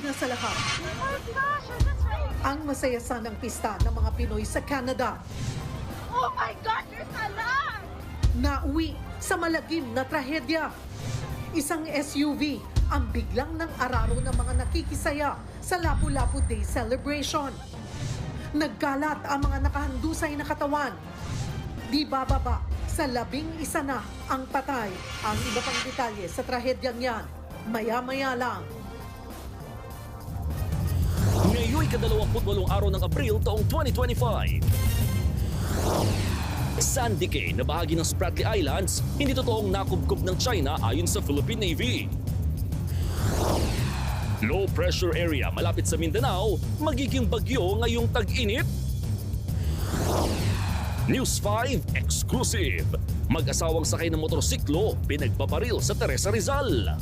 una sa lahat, ang masaya sanang pista ng mga Pinoy sa Canada. Oh my God, there's a lot! Nauwi sa malagim na trahedya. Isang SUV ang biglang nang araro ng mga nakikisaya sa Lapu-Lapu Day celebration. Nagkalat ang mga nakahandusay na katawan. Di bababa sa 11 na ang patay. Ang iba pang detalye sa trahedyang yan, maya-maya lang. Ngayon'y ika-28 araw ng Abril taong 2025. Sandy Cay na bahagi ng Spratly Islands, hindi totoong nakubkob ng China ayon sa Philippine Navy. Low pressure area malapit sa Mindanao, magiging bagyo ngayong tag-init. News 5 exclusive. Mag-asawang sakay ng motorsiklo, pinagbabaril sa Teresa Rizal.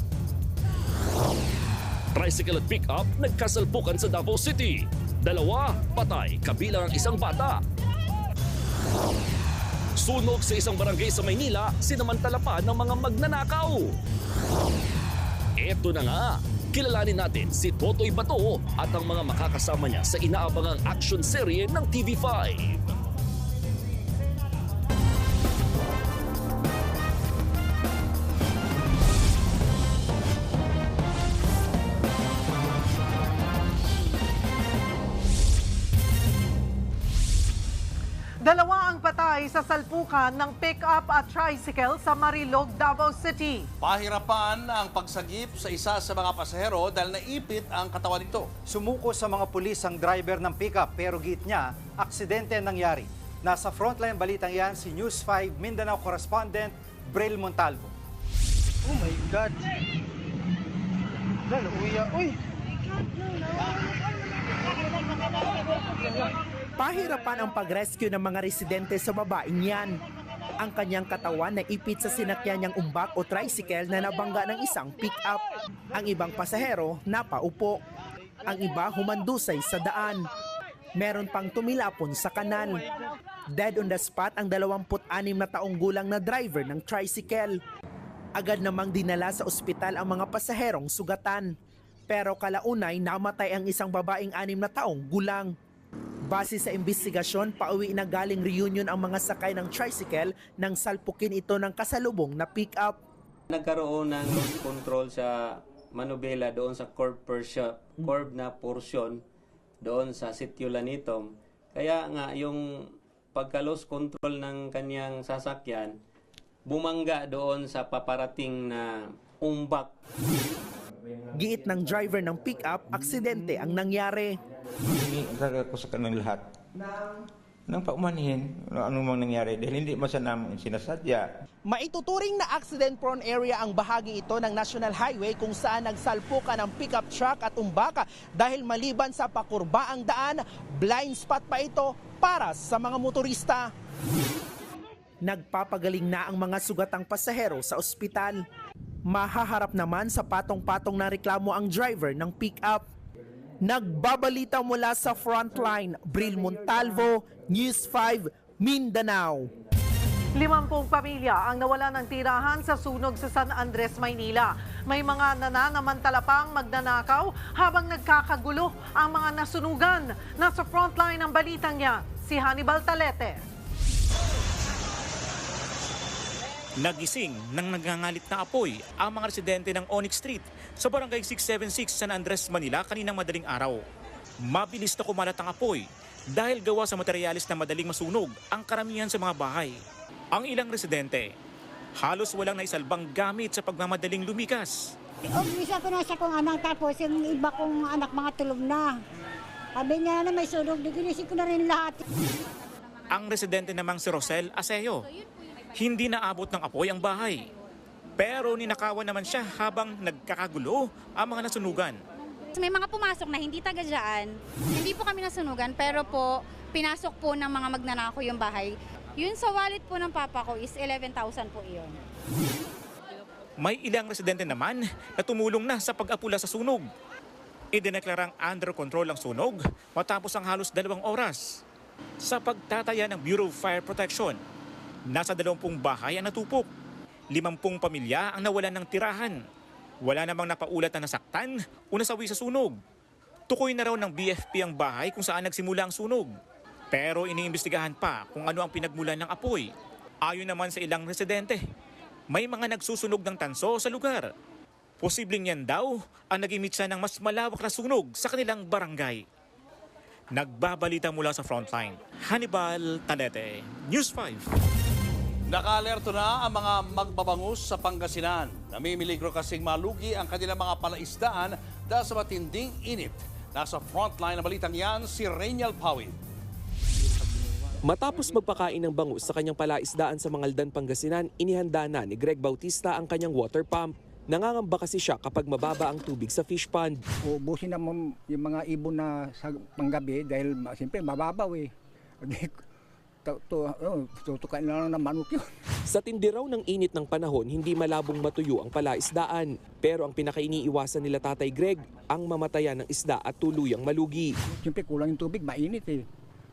Tricycle at pick-up nagkasalpukan sa Davao City. 2 patay, kabilang ang isang bata. Sunog sa isang barangay sa Maynila, sinamantala pa ng mga magnanakaw. Eto na nga, kilalanin natin si Totoy Bato at ang mga makakasama niya sa inaabangang action serye ng TV5. Dalawa ang patay sa salpukan ng pick-up at tricycle sa Marilog, Davao City. Pahirapan ang pagsagip sa isa sa mga pasahero dahil naipit ang katawan nito. Sumuko sa mga pulis ang driver ng pickup pero git niya, aksidente ang nangyari. Nasa frontline balitang yan si News 5 Mindanao correspondent Brel Montalvo. Oh my God! Lalo, uy! Pahirapan ang pag-rescue ng mga residente sa babaeng yan. Ang kanyang katawan na ipit sa sinakyan niyang umbak o tricycle na nabangga ng isang pick-up. Ang ibang pasahero napaupo. Ang iba humandusay sa daan. Meron pang tumilapon sa kanal. Dead on the spot ang 26 na taong gulang na driver ng tricycle. Agad namang dinala sa ospital ang mga pasaherong sugatan. Pero kalaunay namatay ang isang babaeng 6 na taong gulang. Base sa investigasyon, pauwi na galing reunion ang mga sakay ng tricycle nang salpukin ito ng kasalubong na pick-up. Nagkaroon ng loss control sa manubela doon sa curb na portion doon sa Sitio Lanitom. Kaya nga yung pagka-loss control ng kanyang sasakyan, bumangga doon sa paparating na umbak. Giit ng driver ng pick-up, aksidente ang nangyari. Talaga ko sa kanang lahat. Nang paumanhin, ano mang nangyari dahil hindi man namin sinasadya. Maituturing na accident-prone area ang bahagi ito ng National Highway kung saan nagsalpukan ang pickup truck at umbaka dahil maliban sa pakurbaang daan, blind spot pa ito para sa mga motorista. Nagpapagaling na ang mga sugatang pasahero sa ospital. Mahaharap naman sa patong-patong na reklamo ang driver ng pick-up. Nagbabalita mula sa frontline, Bril Montalvo, News 5, Mindanao. 50 pamilya ang nawala ng tirahan sa sunog sa San Andres, Maynila. May mga nananamantala pang magnanakaw habang nagkakagulo ang mga nasunugan. Nasa frontline ang balitang yan, si Hannibal Talete. Nagising ng nagngangalit na apoy ang mga residente ng Onyx Street sa barangay 676 San Andres, Manila kaninang madaling araw. Mabilis na kumalat ang apoy dahil gawa sa materyales na madaling masunog ang karamihan sa mga bahay. Ang ilang residente, halos walang naisalbang gamit sa pagmamadaling lumikas. Umpisa ko na siya kong anak tapos yung iba kong anak mga tulog na. Sabi niya na may sunog, ginising ko na rin lahat. Ang residente namang si Rosel Aseo, hindi naabot ng apoy ang bahay. Pero ninakawan naman siya habang nagkakagulo ang mga nasunugan. May mga pumasok na hindi taga dyan. Hindi po kami nasunugan pero po pinasok po ng mga magnanakaw yung bahay. Yun sa wallet po ng papa ko is 11,000 po iyon. May ilang residente naman na tumulong na sa pag-apula sa sunog. Idineklarang under control ang sunog matapos ang halos 2 oras. Sa pagtataya ng Bureau of Fire Protection, nasa 20 bahay ang natupok. 50 pamilya ang nawalan ng tirahan. Wala namang napaulat na nasaktan o nasawi sa sunog. Tukoy na raw ng BFP ang bahay kung saan nagsimula ang sunog. Pero iniimbestigahan pa kung ano ang pinagmulan ng apoy. Ayon naman sa ilang residente, may mga nagsusunog ng tanso sa lugar. Posibleng yan daw ang naging mitsa ng mas malawak na sunog sa kanilang barangay. Nagbabalita mula sa Frontline, Hannibal Talete, News 5. Naka-alerto na ang mga magbabangus sa Pangasinan. Namimiligro kasing malugi ang kanilang mga palaisdaan dahil sa matinding init. Nasa Frontline na balitang yan si Reynal Pawid. Matapos magpakain ng bangus sa kanyang palaisdaan sa Mangaldan, Pangasinan, inihanda na ni Greg Bautista ang kanyang water pump. Nangangamba kasi siya kapag mababa ang tubig sa fish pond. Ubusin naman yung mga ibon na sa panggabi dahil siyempre mababaw eh. Tutukain na lang ng manok yun. Sa tindi raw ng init ng panahon, hindi malabong matuyo ang palaisdaan. Pero ang pinakainiiwasan nila Tatay Greg, ang mamatayan ng isda at tuluyang malugi. Siyempre kulang yung tubig, mainit eh.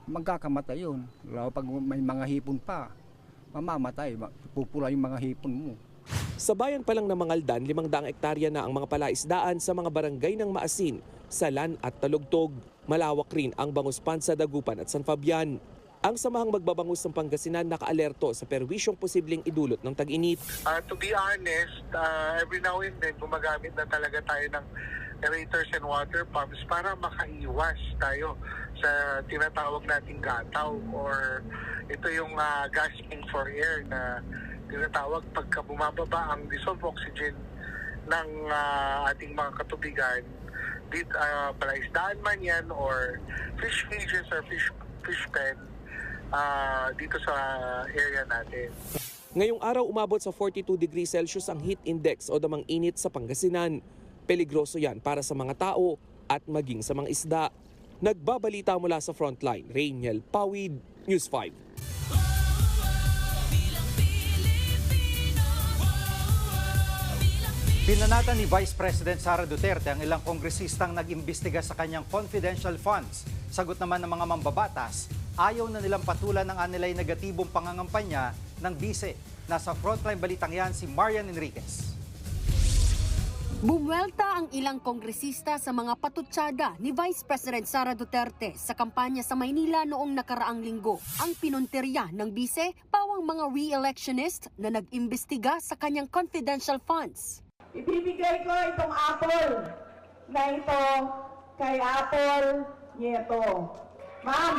Magkakamatay yun. Lalo pag may mga hipon pa, mamamatay, pupula yung mga hipon mo. Sa bayan pa lang ng Mangaldan, 500 hektarya na ang mga palaisdaan sa mga barangay ng Maasin, Salan at Talugtog. Malawak rin ang bangus pond sa Dagupan at San Fabian. Ang samahang magbabangus ng Pangasinan nakaalerto sa perwisyong posibleng idulot ng tag-init. To be honest, every now and then gumagamit na talaga tayo ng aerators and water pumps para makaiwas tayo sa tinatawag nating gataw or ito yung gasping for air na tinatawag pagka bumababa ang dissolved oxygen ng ating mga katubigan, palaisdaan man yan or fish cages or fish pen dito sa area natin. Ngayong araw umabot sa 42 degrees Celsius ang heat index o damang init sa Pangasinan. Peligroso yan para sa mga tao at maging sa mga isda. Nagbabalita mula sa Frontline, Reynal Pawid, News 5. Pinanatan ni Vice President Sara Duterte ang ilang kongresistang nag-imbestiga sa kanyang confidential funds. Sagot naman ng mga mambabatas, ayaw na nilang patulan ang anilay negatibong pangangampanya ng bise. Nasa Frontline balitang yan si Marian Enriquez. Bumwelta ang ilang kongresista sa mga patutsada ni Vice President Sara Duterte sa kampanya sa Maynila noong nakaraang linggo. Ang pinunteriya ng bise, pawang mga re-electionist na nag-imbestiga sa kanyang confidential funds. Ibibigay ko itong apple na ito kay Apple Nieto. Ma'am,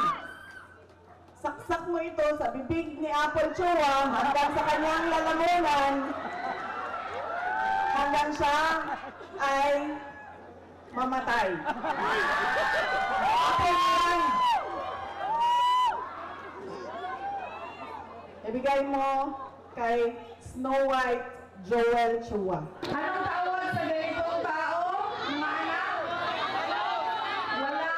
saksak mo ito sa bibig ni Apple Chua hanggang sa kanyang lalamunan hanggang siya ay mamatay. Apple yan. Ibigay mo kay Snow White Joel Chua. Anong tawag sa ganitong tao? Mga anak? Wala?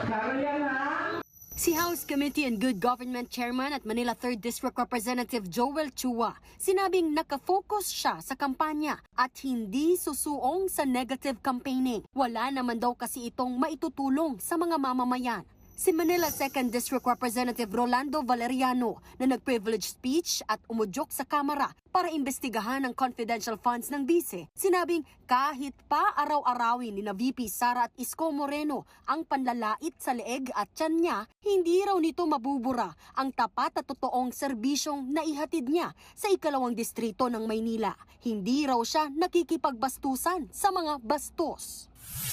Klaro yan ha? Si House Committee on Good Government Chairman at Manila 3rd District Representative Joel Chua sinabing nakafocus siya sa kampanya at hindi susuong sa negative campaigning. Wala naman daw kasi itong maitutulong sa mga mamamayan. Si Manila 2nd District Representative Rolando Valeriano na nag-privilege speech at umudyok sa Kamara para imbestigahan ang confidential funds ng bise, sinabing kahit pa araw-arawin ni na VP Sara at Isko Moreno ang panlalait sa leeg at tiyan niya, hindi raw nito mabubura ang tapat at totoong serbisyong naihatid niya sa 2nd distrito ng Maynila. Hindi raw siya nakikipagbastusan sa mga bastos.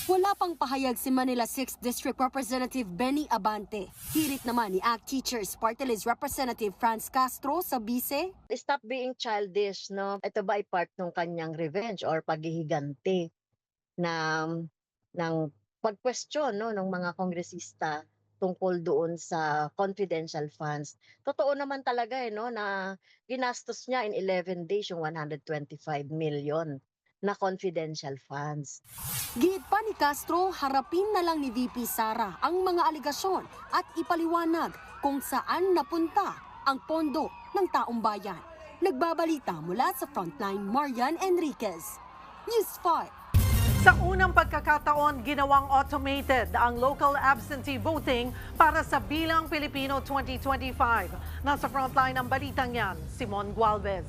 Wala pang pahayag si Manila 6th District Representative Benny Abante. Hirit naman ni ACT Teachers Party List Representative Franz Castro sa bise. Stop being childish, no? Ito ba ay part ng kanyang revenge or paghihiganti ng pag-question ng mga kongresista tungkol doon sa confidential funds. Totoo naman talaga na ginastos niya in 11 days yung 125 million na confidential funds. Giit pa ni Castro, harapin na lang ni VP Sara ang mga aligasyon at ipaliwanag kung saan napunta ang pondo ng taong bayan. Nagbabalita mula sa Frontline, Marian Enriquez, News 5. Sa unang pagkakataon, ginawang automated ang local absentee voting para sa Bilang Pilipino 2025. Nasa Frontline ang balitang yan, Simon Gualvez.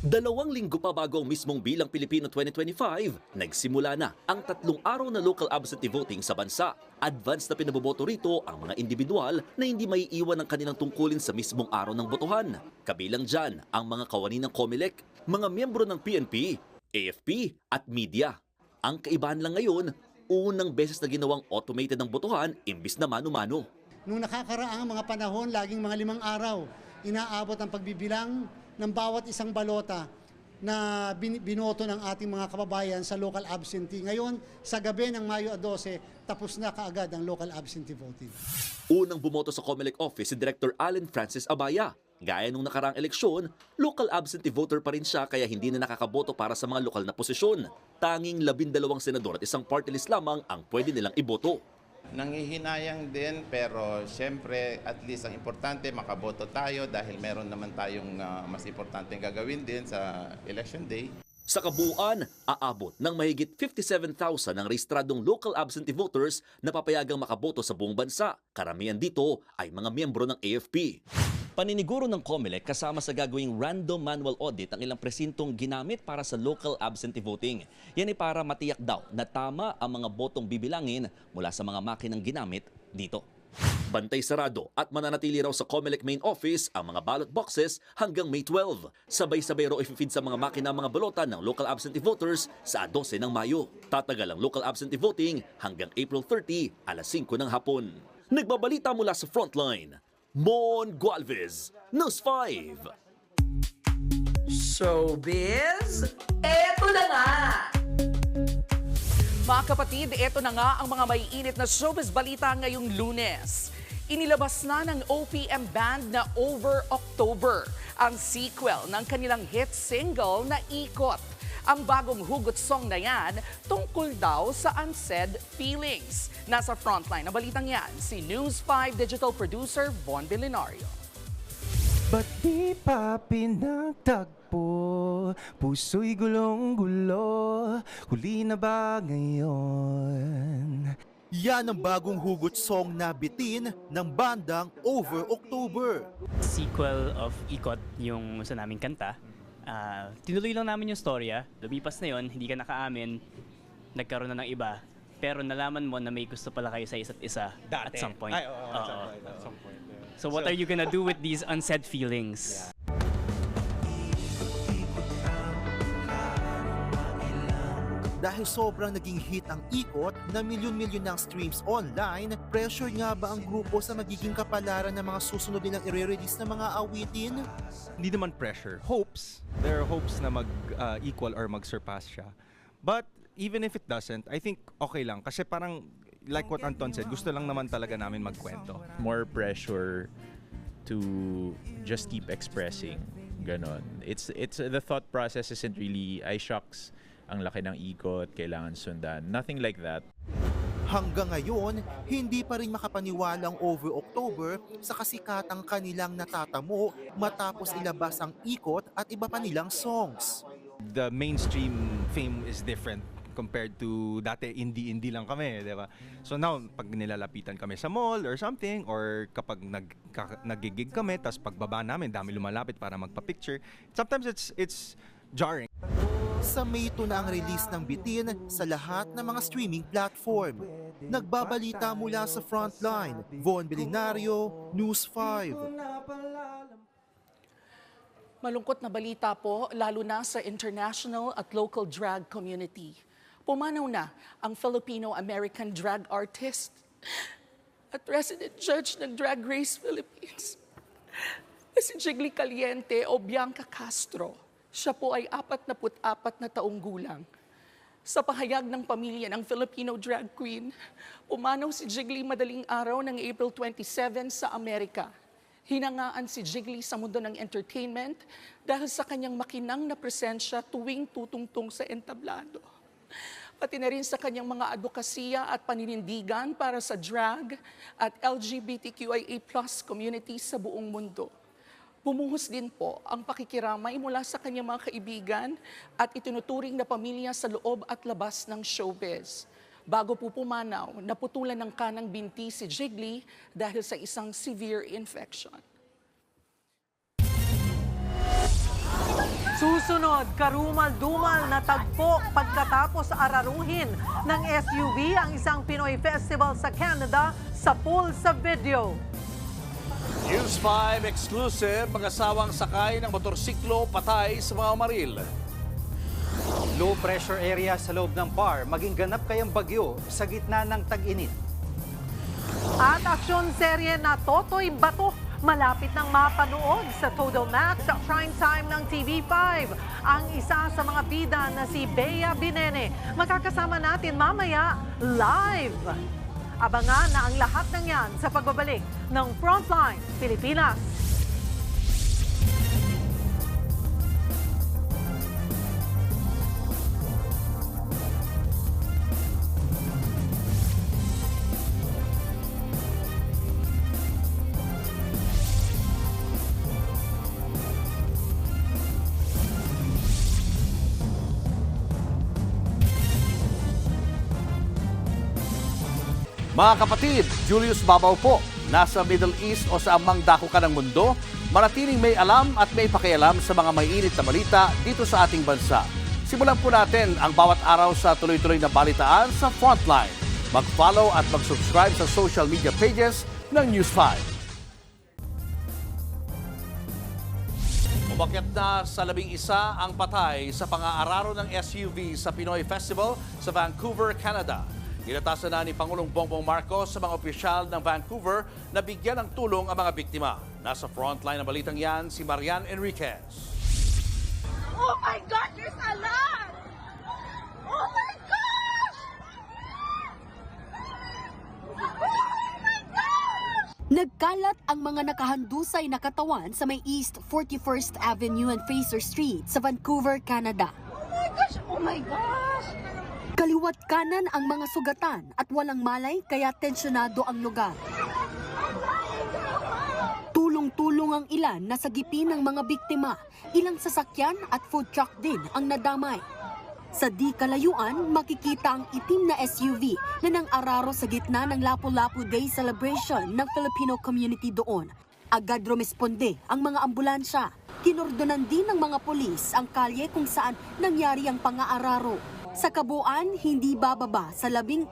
2 linggo pa bago ang mismong bilang Pilipino 2025, nagsimula na ang 3 araw na local absentee voting sa bansa. Advance na pinaboboto rito ang mga individual na hindi maiiwan ng kanilang tungkulin sa mismong araw ng botohan. Kabilang dyan ang mga kawani ng COMELEC, mga miyembro ng PNP, AFP at media. Ang kaibahan lang ngayon, unang beses na ginawang automated ang botohan imbis na mano-mano. Nung nakakaraang mga panahon, laging mga 5 araw, inaabot ang pagbibilang ng bawat isang balota na binoto ng ating mga kababayan sa local absentee. Ngayon, sa gabi ng Mayo 12, tapos na kaagad ang local absentee voting. Unang bumoto sa COMELEC office si Director Allen Francis Abaya. Gaya nung nakaraang eleksyon, local absentee voter pa rin siya kaya hindi na nakakaboto para sa mga lokal na posisyon. Tanging 12 senador at isang party list lamang ang pwede nilang iboto. Nangihinayang din pero siyempre at least ang importante makaboto tayo dahil meron naman tayong mas importanteng gagawin din sa election day. Sa kabuuan, aabot ng mahigit 57,000 ang rehistradong local absentee voters na papayagang makaboto sa buong bansa. Karamihan dito ay mga miyembro ng AFP. Paniniguro ng COMELEC kasama sa gagawing random manual audit ang ilang presintong ginamit para sa local absentee voting. Yan ay para matiyak daw na tama ang mga botong bibilangin mula sa mga makinang ginamit dito. Bantay sarado at mananatili raw sa COMELEC main office ang mga ballot boxes hanggang May 12. Sabay-sabay raw i-feed sa mga makina mga balota ng local absentee voters sa 12 ng Mayo. Tatagal ang local absentee voting hanggang April 30, alas 5 ng hapon. Nagbabalita mula sa Frontline, Mon Gualvez, News 5. Showbiz, eto na nga! Mga kapatid, eto na nga ang mga maiinit na showbiz balita ngayong Lunes. Inilabas na ng OPM band na Over October, ang sequel ng kanilang hit single na Ikot. Ang bagong hugot song na yan tungkol daw sa unsaid feelings. Nasa frontline na balitang yan, si News 5 digital producer Von Belenario. Ba't di pa pinagtagpo? Puso'y gulong-gulo. Huli na ba ngayon? Yan ang bagong hugot song na bitin ng bandang Over October. Sequel of Ikot yung sa naming kanta. Tinuloy lang namin yung storya. Lumipas na yon, hindi ka nakaamin, nagkaroon na ng iba. Pero nalaman mo na may gusto pala kayo sa isa't isa at some point. At some point. So what are you gonna do with these unsaid feelings? Yeah. Dahil sobrang naging hit ang Ikot na milyon-milyon ng streams online, pressure nga ba ang grupo sa magiging kapalaran ng mga susunod nilang i-release na mga awitin? Hindi naman pressure. Hopes. There are hopes na mag-equal or mag-surpass siya. But even if it doesn't, I think okay lang. Kasi parang, like what Anton said, gusto lang naman talaga namin magkwento. More pressure to just keep expressing. Ganon. It's the thought process isn't really, ay shucks, ang laki ng Ikot, kailangan sundan. Nothing like that. Hanggang ngayon, hindi pa rin makapaniwala ang Over October sa kasikatang kanilang natatamo matapos ilabas ang Ikot at iba pa nilang songs. The mainstream fame is different compared to dati indie lang kami, di ba? So now, pag nilalapitan kami sa mall or something, or kapag nag-gig kami, tapos pagbaba namin, dami lumalapit para magpa-picture, sometimes it's jarring. Sa May 2 na ang release ng bitin sa lahat ng mga streaming platform. Nagbabalita mula sa Frontline, Von Belenario, News 5. Malungkot na balita po, lalo na sa international at local drag community. Pumanaw na ang Filipino-American drag artist at resident judge ng Drag Race Philippines na si Jiggly Caliente o Bianca Castro. Siya po ay 44 na taong gulang. Sa pahayag ng pamilya ng Filipino drag queen, pumanaw si Jiggly madaling araw ng April 27 sa Amerika. Hinangaan si Jiggly sa mundo ng entertainment dahil sa kanyang makinang na presensya tuwing tutungtong sa entablado. Pati na rin sa kanyang mga advokasya at paninindigan para sa drag at LGBTQIA+ community sa buong mundo. Bumuhos din po ang pakikiramay mula sa kanyang mga kaibigan at itinuturing na pamilya sa loob at labas ng showbiz. Bago po pumanaw, naputulan ng kanang binti si Jiggly dahil sa isang severe infection. Susunod, karumal-dumal na tagpo pagkatapos araruhin ng SUV ang isang Pinoy festival sa Canada sa pool sa video. News 5 exclusive, mag-asawang sakay ng motorsiklo patay sa mga maril. Low pressure area sa loob ng bar, maging ganap kayang bagyo sa gitna ng tag-init. At aksyon serye na Totoy Bato, malapit ng mapanood sa Total Max sa prime time ng TV5. Ang isa sa mga bida na si Bea Binene, makakasama natin mamaya live. Abangan na ang lahat ng yan sa pagbabalik ng Frontline Pilipinas. Mga kapatid, Julius Babaw po. Nasa Middle East o sa amang dako ka ng mundo, manatiling may alam at may pakialam sa mga may init na balita dito sa ating bansa. Simulan po natin ang bawat araw sa tuloy-tuloy na balitaan sa Frontline. Mag-follow at mag-subscribe sa social media pages ng News 5. Umakyat na sa 11 ang patay sa pang-aararo ng SUV sa Pinoy Festival sa Vancouver, Canada. Inatasan na ni Pangulong Bongbong Marcos sa mga opisyal ng Vancouver na bigyan ng tulong ang mga biktima. Nasa frontline ng balitang yan si Marian Enriquez. Oh my God, there's a lot! Oh my gosh! Nagkalat ang mga nakahandusay na katawan sa may East 41st Avenue and Fraser Street sa Vancouver, Canada. Oh my gosh! Oh my gosh! Kaliwat kanan ang mga sugatan at walang malay kaya tensyonado ang lugar. Tulong-tulong ang ilan na sagipin ng mga biktima. Ilang sasakyan at food truck din ang nadamay. Sa di kalayuan, makikita ang itim na SUV na nang-araro sa gitna ng Lapu-Lapu Day celebration ng Filipino community doon. Agad rumesponde ang mga ambulansya. Kinordonan din ng mga pulis ang kalye kung saan nangyari ang pang-aararo. Sa kabuuan, hindi bababa sa 11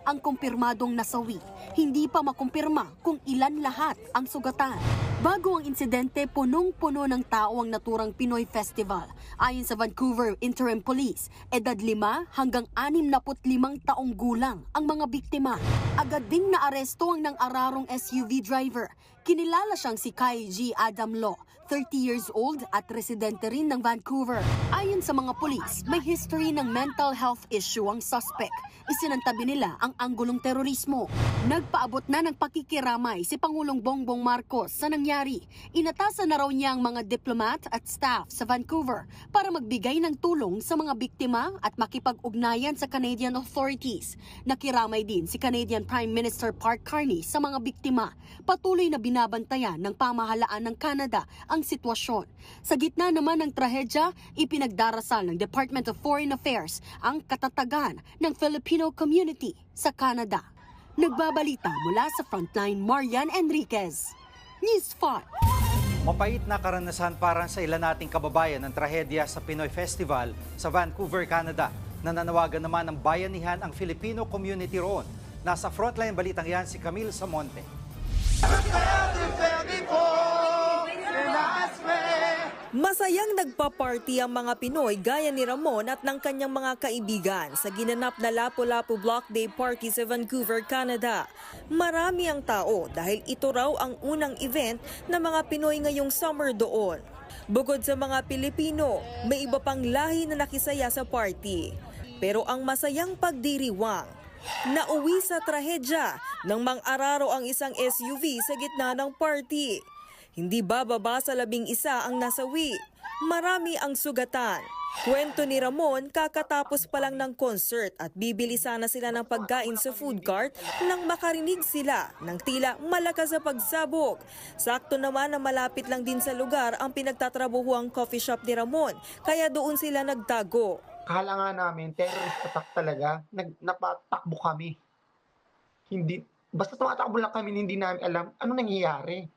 ang kumpirmadong nasawi. Hindi pa makumpirma kung ilan lahat ang sugatan. Bago ang insidente, punong-puno ng tao ang naturang Pinoy Festival. Ayon sa Vancouver Interim Police, edad 5 hanggang 65 taong gulang ang mga biktima. Agad ding naaresto ang nang-ararong SUV driver. Kinilala siyang si Kai G. Adam Law, 30 years old at residente rin ng Vancouver. Ayon sa mga pulis, may history ng mental health issue ang suspect. Isinantabi nila ang anggulong terorismo. Nagpaabot na ng pakikiramay si Pangulong Bongbong Marcos sa nangyari. Inatasan na raw niya ang mga diplomat at staff sa Vancouver para magbigay ng tulong sa mga biktima at makipag-ugnayan sa Canadian authorities. Nakiramay din si Canadian Prime Minister Mark Carney sa mga biktima. Patuloy na binabantayan ng pamahalaan ng Canada ang sitwasyon. Sa gitna naman ng trahedya, ipinagdarasal ng Department of Foreign Affairs ang katatagan ng Filipino community sa Canada. Nagbabalita mula sa Frontline, Marian Enriquez. News 5. Mapait na karanasan para sa ilan nating kababayan ng trahedya sa Pinoy Festival sa Vancouver, Canada. Nananawagan naman ng bayanihan ang Filipino community roon. Nasa Frontline balitang yan si Camille Samonte. Masayang nagpa-party ang mga Pinoy gaya ni Ramon at ng kanyang mga kaibigan sa ginanap na Lapu-Lapu Block Day Party sa Vancouver, Canada. Marami ang tao dahil ito raw ang unang event ng mga Pinoy ngayong summer doon. Bukod sa mga Pilipino, may iba pang lahi na nakisaya sa party. Pero ang masayang pagdiriwang, nauwi sa trahedya nang mang-araro ang isang SUV sa gitna ng party. Hindi bababa sa 11 ang nasawi. Marami ang sugatan. Kwento ni Ramon, kakatapos pa lang ng concert at bibili sana sila ng pagkain sa food cart nang makarinig sila ng tila malakas sa pagsabog. Sakto naman na malapit lang din sa lugar ang pinagtatrabuhuang coffee shop ni Ramon, kaya doon sila nagtago. Akala nga namin, terrorist attack talaga. Napatakbo kami. Hindi, basta tumatakbo lang kami, hindi namin alam ano nangyayari.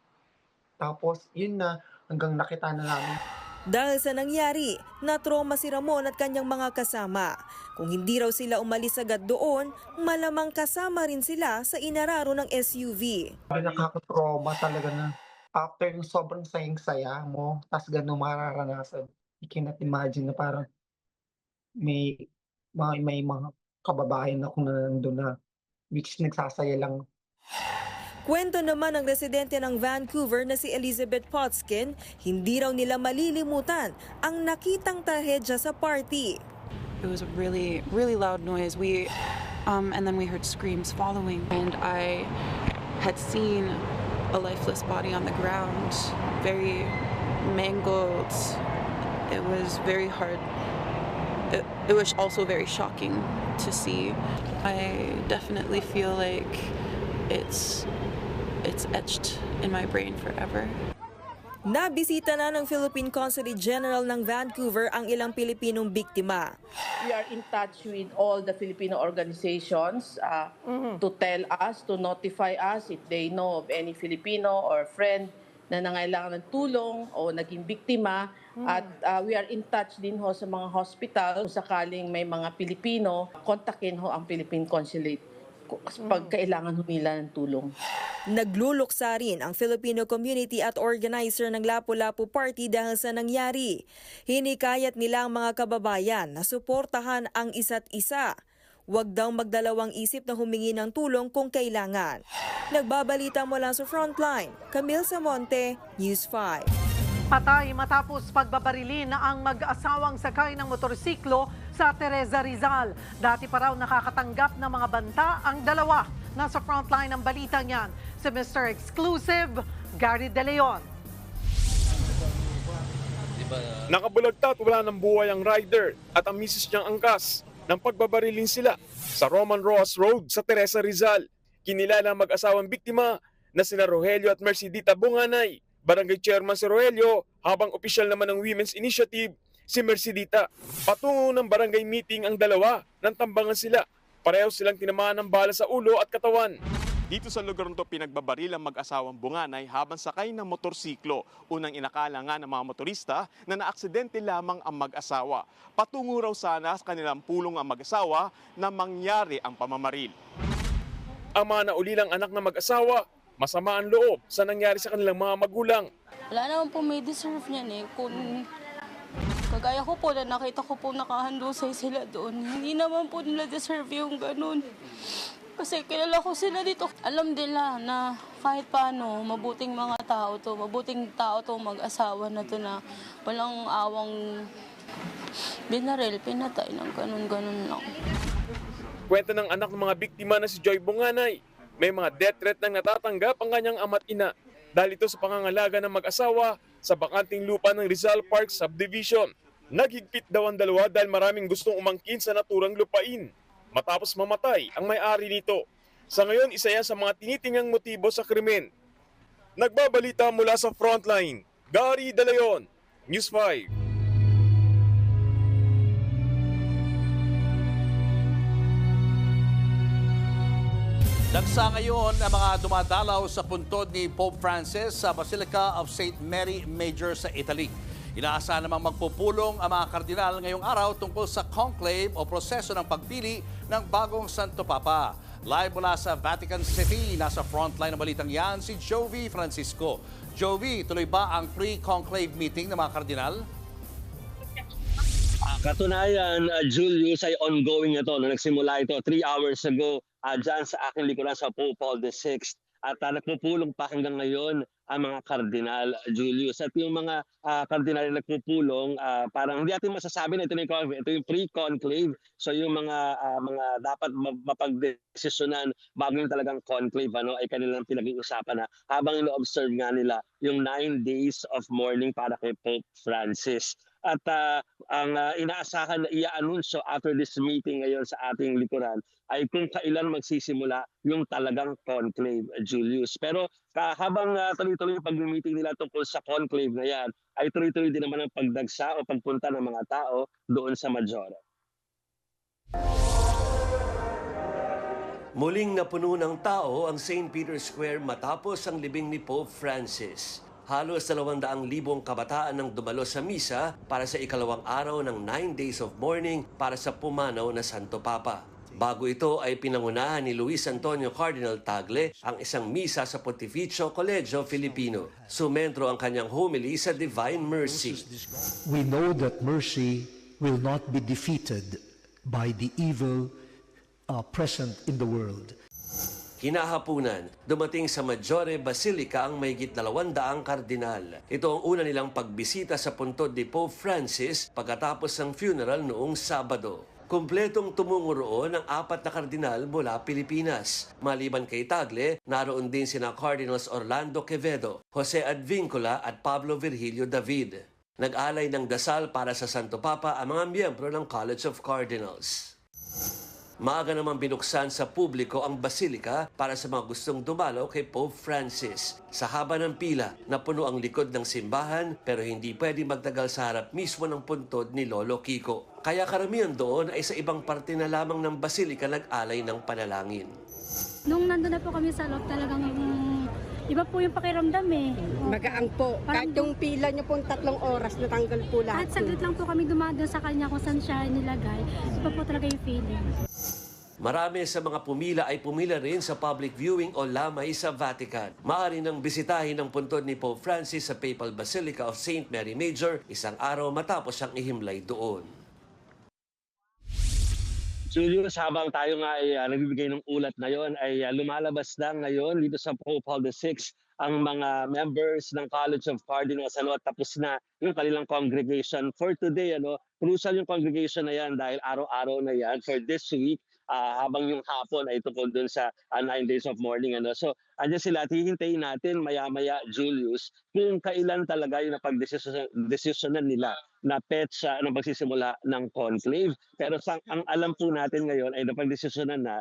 Tapos, yun na, hanggang nakita na namin. Dahil sa nangyari, na-trauma si Ramon at kanyang mga kasama. Kung hindi raw sila umalis agad doon, malamang kasama rin sila sa inararo ng SUV. Nakaka-trauma talaga na after yung sobrang sayang-saya mo, tas gano'n mararanasan. You cannot imagine na parang may mga kababayan ako na nandun na which nagsasaya lang. Kwento naman ng residente ng Vancouver na si Elizabeth Potskin, hindi raw nila malilimutan ang nakitang trahedya sa party. It was a really, really loud noise. And then we heard screams following, and I had seen a lifeless body on the ground, very mangled. It was very hard. It was also very shocking to see. I definitely feel like it's etched in my brain forever. Nabisita na ng Philippine Consulate General ng Vancouver ang ilang Pilipinong biktima. We are in touch with all the Filipino organizations to tell us, to notify us if they know of any Filipino or friend na nangailangan ng tulong o naging biktima. At we are in touch din ho sa mga hospital. Kung sakaling may mga Pilipino, kontakin ho ang Philippine Consulate pag kailangan humila ng tulong. Nagluluksa rin ang Filipino community at organizer ng Lapu-Lapu Party dahil sa nangyari. Hinikayat nila ang mga kababayan na suportahan ang isa't isa. Huwag daw magdalawang isip na humingi ng tulong kung kailangan. Nagbabalita mula sa Frontline, Camille Samonte, News 5. Patay matapos pagbabarilin na ang mag-asawang sakay ng motorsiklo sa Teresa Rizal. Dati pa raw nakakatanggap ng mga banta ang dalawa. Nasa frontline ng balita niyan, si Mr. Exclusive, Gary De Leon. Nakabulagta at wala ng buhay ang rider at ang misis niyang angkas nang pagbabarilin sila sa Roman Roas Road sa Teresa Rizal. Kinilala ang mag-asawang biktima na sina Rogelio at Mercedita Bunganay. Barangay Chairman si Rogelio, habang opisyal naman ng Women's Initiative si Mercedita. Patungo ng barangay meeting ang dalawa nang tambangan sila. Pareho silang tinamaan ng bala sa ulo at katawan. Dito sa lugar nito pinagbabaril ang mag-asawang Bunganay habang sakay ng motorsiklo. Unang inakala nga ng mga motorista na naaksidente lamang ang mag-asawa. Patungo raw sana sa kanilang pulong ang mag-asawa na mangyari ang pamamaril. Ang mga naulilang anak ng mag-asawa, masama ang loob sa nangyari sa kanilang mga magulang. Wala naman po may deserve niyan eh. Kung kagaya ko po na nakita ko po nakahandusay sila doon, hindi naman po nila deserve yung ganun. Kasi kilala ko sila dito. Alam nila na kahit paano, mabuting mga tao to, mabuting tao to mag-asawa na to na walang awang binaril, pinatay ng ganun-ganun lang. Kwento ng anak ng mga biktima na si Joy Bunganay, may mga death threat nang natatanggap ang kanyang ama't ina dahil ito sa pangangalaga ng mag-asawa sa bakanting lupa ng Rizal Park Subdivision. Naghigpit daw ang dalawa dahil maraming gustong umangkin sa naturang lupain. Matapos mamatay ang may-ari nito. Sa ngayon, isa yan sa mga tinitingang motibo sa krimen. Nagbabalita mula sa Frontline, Gary De Leon, News 5. Dagsa ngayon ang mga dumadalaw sa puntod ni Pope Francis sa Basilica of St. Mary Major sa Italy. Inaasahan namang magpupulong ang mga kardinal ngayong araw tungkol sa conclave o proseso ng pagpili ng bagong Santo Papa. Live mula sa Vatican City, nasa frontline ng balitang yan si Jovi Francisco. Jovi, tuloy ba ang pre-conclave meeting ng mga kardinal? Katunayan, Julius, ay ongoing ito. Nagsimula ito 3 hours ago dyan sa aking likuran sa Pope Paul VI. At nagpupulong pa hanggang ngayon ang mga kardinal, Julius. At yung mga kardinal na nagpupulong, parang hindi natin masasabi na ito yung pre-conclave. So yung mga dapat mapagdesisyonan bago yung talagang conclave, ay kanilang pinag-iusapan na habang ino-observe nga nila yung 9 days of mourning para kay Pope Francis. At ang inaasahan na i-anunsyo after this meeting ngayon sa ating likuran ay kung kailan magsisimula yung talagang conclave, Julius. Pero habang tuloy-tuloy yung pag-meeting nila tungkol sa conclave na yan, ay tuloy-tuloy din naman ang pagdagsa o pagpunta ng mga tao doon sa Majora. Muling napuno ng tao ang St. Peter's Square matapos ang libing ni Pope Francis. Halos 200,000 kabataan ang dumalo sa misa para sa ikalawang araw ng 9 days of mourning para sa pumanaw na Santo Papa. Bago ito ay pinangunahan ni Luis Antonio Cardinal Tagle ang isang misa sa Pontificio Colegio Filipino. Sumentro ang kanyang homily sa Divine Mercy. We know that mercy will not be defeated by the evil present in the world. Kinahapunan, dumating sa Maggiore Basilica ang mahigit 200 kardinal. Ito ang una nilang pagbisita sa puntod ni Pope Francis pagkatapos ng funeral noong Sabado. Kumpletong tumungo roon ang 4 na kardinal mula Pilipinas. Maliban kay Tagle, naroon din sina Cardinals Orlando Quevedo, Jose Advincula at Pablo Virgilio David. Nag-alay ng dasal para sa Santo Papa ang mga miyembro ng College of Cardinals. Maaga naman binuksan sa publiko ang basilika para sa mga gustong dumalaw kay Pope Francis. Sa haba ng pila, napuno ang likod ng simbahan pero hindi pwede magtagal sa harap mismo ng puntod ni Lolo Kiko. Kaya karamihan doon ay sa ibang parte na lamang ng basilika nag-alay ng panalangin. Nung nandun na po kami sa loob, talagang iba po yung pakiramdam eh. Magaang po. Kahit yung pila niyo po 3 oras, natanggal po lahat. At saglit lang po kami dumadaan sa kanya kung saan siya nilagay. Iba po talaga yung feeling. Marami sa mga pumila ay pumila rin sa public viewing o lamay sa Vatican. Maaari nang bisitahin ang puntod ni Pope Francis sa Papal Basilica of St. Mary Major isang araw matapos siyang ihimlay doon. Julius, habang tayo nga ay nagbibigay ng ulat ngayon, ay lumalabas na ngayon dito sa Pope Paul VI ang mga members ng College of Cardinals. Tapos na yung kanilang congregation for today. Crucial yung congregation na yan dahil araw-araw na yan for this week. Habang yung hapon ay tungkol dun sa 9 days of mourning. So, andyan sila, hihintayin natin maya-maya, Julius, kung kailan talaga yung napag-desisyonan nila na petsa ng pagsisimula ng conclave. Pero ang alam po natin ngayon ay napag-desisyonan na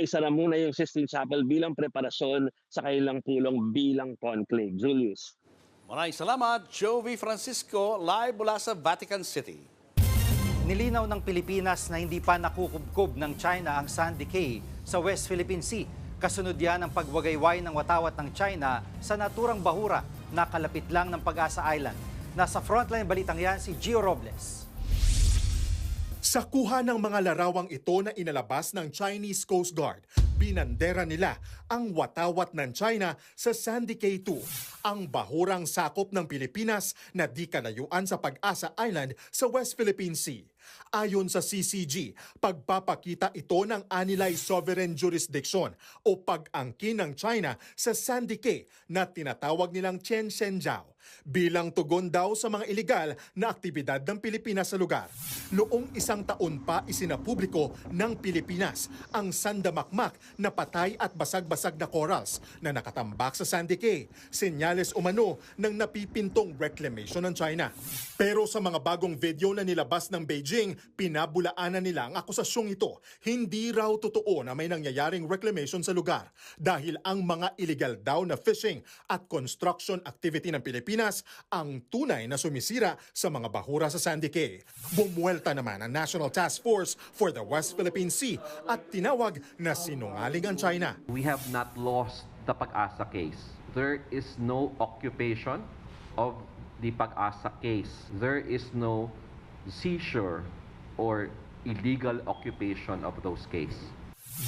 isa na muna yung Sistine Chapel bilang preparasyon sa kailang pulong bilang conclave. Julius. Maraming salamat, Jovi Francisco, live mula sa Vatican City. Nilinaw ng Pilipinas na hindi pa nakukubkob ng China ang Sandy Cay sa West Philippine Sea. Kasunod yan ang pagwagayway ng watawat ng China sa naturang bahura na kalapit lang ng Pag-asa Island. Nasa frontline balitang yan si Gio Robles. Sa kuha ng mga larawang ito na inalabas ng Chinese Coast Guard, binandera nila ang watawat ng China sa Sandy Cay 2, ang bahurang sakop ng Pilipinas na di kalayuan sa Pag-asa Island sa West Philippine Sea. Ayon sa CCG, pagpapakita ito ng anilay sovereign jurisdiction o pag-angkin ng China sa Sandy Cay na tinatawag nilang Qianzhou bilang tugon daw sa mga ilegal na aktibidad ng Pilipinas sa lugar. Noong 1 taon pa isinapubliko ng Pilipinas ang sandamakmak na patay at basag-basag na corals na nakatambak sa Sandy Cay, senyales umano ng napipintong reclamation ng China. Pero sa mga bagong video na nilabas ng Beijing, pinabulaanan nila ang akusasyong ito. Hindi raw totoo na may nangyayaring reclamation sa lugar dahil ang mga illegal daw na fishing at construction activity ng Pilipinas ang tunay na sumisira sa mga bahura sa Sandy Cay. Bumuelta naman ang National Task Force for the West Philippine Sea at tinawag na sinungaling ang China. We have not lost the Pag-asa case. There is no occupation of the Pag-asa case. There is no seizure or illegal occupation of those cases.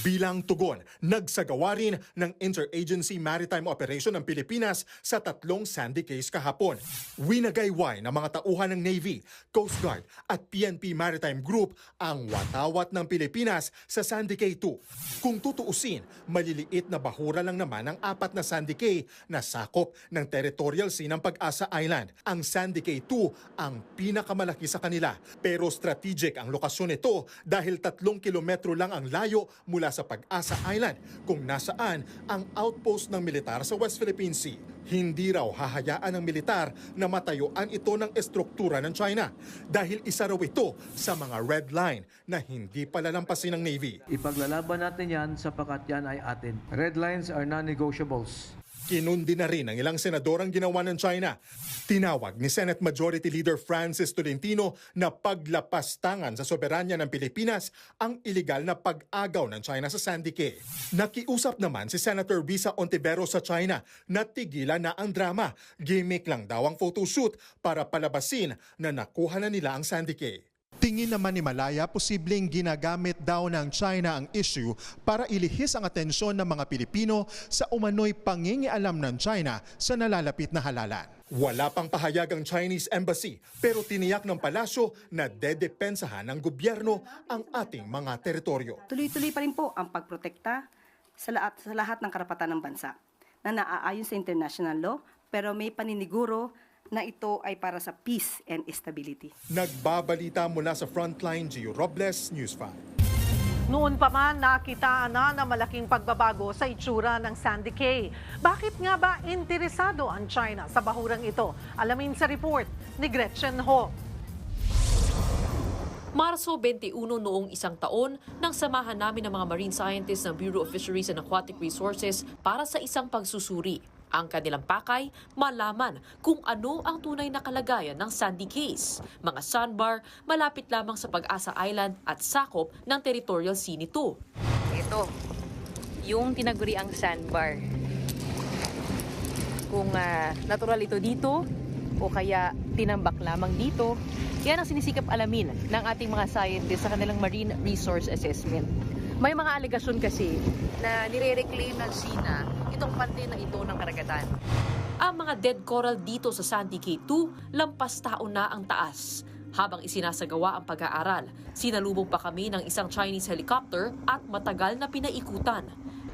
Bilang tugon, nagsagawa rin ng Interagency Maritime Operation ng Pilipinas sa 3 Sandy Cays kahapon. Winagayway ng mga tauhan ng Navy, Coast Guard at PNP Maritime Group ang watawat ng Pilipinas sa Sandy Cay 2. Kung tutuusin, maliliit na bahura lang naman ang 4 na Sandy Cay na sakop ng territorial sea ng Pag-asa Island. Ang Sandy Cay 2 ang pinakamalaki sa kanila, pero strategic ang lokasyon nito dahil 3 kilometro lang ang layo mula sa Pag-asa Island kung nasaan ang outpost ng militar sa West Philippine Sea. Hindi raw hahayaan ng militar na matayuan ito ng estruktura ng China dahil isa raw ito sa mga red line na hindi palalampasin ng Navy. Ipaglalaban natin yan sapagkat yan ay atin. Red lines are non-negotiables. Kinundi na rin ng ilang senador ang ginawa ng China. Tinawag ni Senate Majority Leader Francis Tolentino na paglapastangan sa soberanya ng Pilipinas ang iligal na pag-agaw ng China sa Sandy Cay. Nakiusap naman si Senator Risa Ontiveros sa China na tigilan na ang drama. Gimmick lang daw ang photoshoot para palabasin na nakuha na nila ang Sandy Cay. Tingin naman ni Malaya, posibleng ginagamit daw ng China ang issue para ilihis ang atensyon ng mga Pilipino sa umano'y pangingialam ng China sa nalalapit na halalan. Wala pang pahayag ang Chinese Embassy pero tiniyak ng palasyo na dedepensahan ng gobyerno ang ating mga teritoryo. Tuloy-tuloy pa rin po ang pagprotekta sa lahat ng karapatan ng bansa na naaayon sa international law pero may paniniguro na ito ay para sa peace and stability. Nagbabalita mula sa Frontline, Gio Robles, News 5. Noon pa man nakitaan na malaking pagbabago sa itsura ng Sandy Cay. Bakit nga ba interesado ang China sa bahurang ito? Alamin sa report ni Gretchen Ho. Marso 21 noong isang taon nang samahan namin ng mga marine scientists ng Bureau of Fisheries and Aquatic Resources para sa isang pagsusuri. Ang kanilang pakay, malaman kung ano ang tunay na kalagayan ng Sandy Cays, mga sandbar malapit lamang sa Pag-asa Island at sakop ng territorial sea nito. Ito, yung tinaguriang sandbar. Kung natural ito dito o kaya tinambak lamang dito, yan ang sinisikap alamin ng ating mga scientists sa kanilang marine resource assessment. May mga alegasyon kasi na nire-reclaim ng China itong parte na ito ng karagatan. Ang mga dead coral dito sa Sandy Cay 2, lampas taon na ang taas. Habang isinasagawa ang pag-aaral, sinalubong pa kami ng isang Chinese helicopter at matagal na pinaikutan.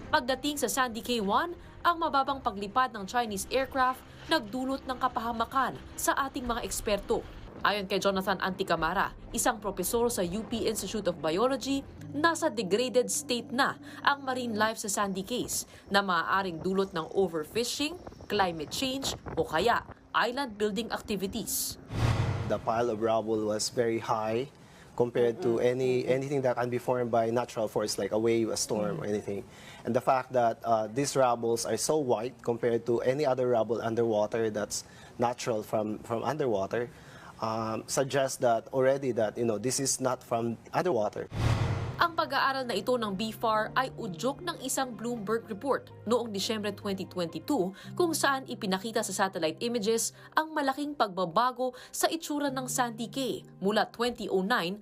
Pagdating sa Sandy Cay 1, ang mababang paglipad ng Chinese aircraft nagdulot ng kapahamakan sa ating mga eksperto. Ayon kay Jonathan Anticamara, isang propesor sa UP Institute of Biology, nasa degraded state na ang marine life sa Sandy Cays na maaaring dulot ng overfishing, climate change o kaya island building activities. The pile of rubble was very high compared to anything that can be formed by natural force like a wave, a storm, or anything. And the fact that these rubbles are so white compared to any other rubble underwater that's natural from underwater suggests that already that this is not from underwater. Ang pag-aaral na ito ng BFAR ay udyok ng isang Bloomberg report noong Disyembre 2022 kung saan ipinakita sa satellite images ang malaking pagbabago sa itsura ng Sandy Cay mula 2009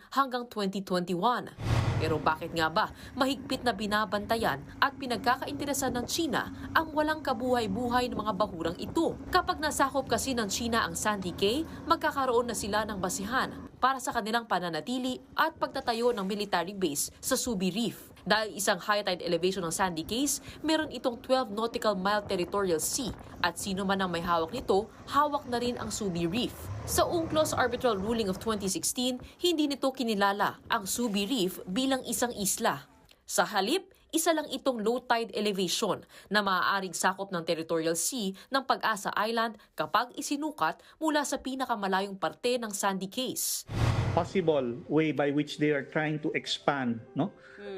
hanggang 2021. Pero bakit nga ba mahigpit na binabantayan at pinagkakainteresan ng China ang walang kabuhay-buhay ng mga bahurang ito? Kapag nasakop kasi ng China ang Sandy Cay, magkakaroon na sila ng basihan para sa kanilang pananatili at pagtatayo ng military base sa Subi Reef. Dahil isang high tide elevation ng Sandy Cays, meron itong 12 nautical mile territorial sea at sino man ang may hawak nito, hawak na rin ang Subi Reef. Sa UNCLOS arbitral ruling of 2016, hindi nito kinilala ang Subi Reef bilang isang isla. Sa halip, isa lang itong low tide elevation na maaaring sakop ng territorial sea ng Pag-asa Island kapag isinukat mula sa pinakamalayong parte ng Sandy Cays. Possible way by which they are trying to expand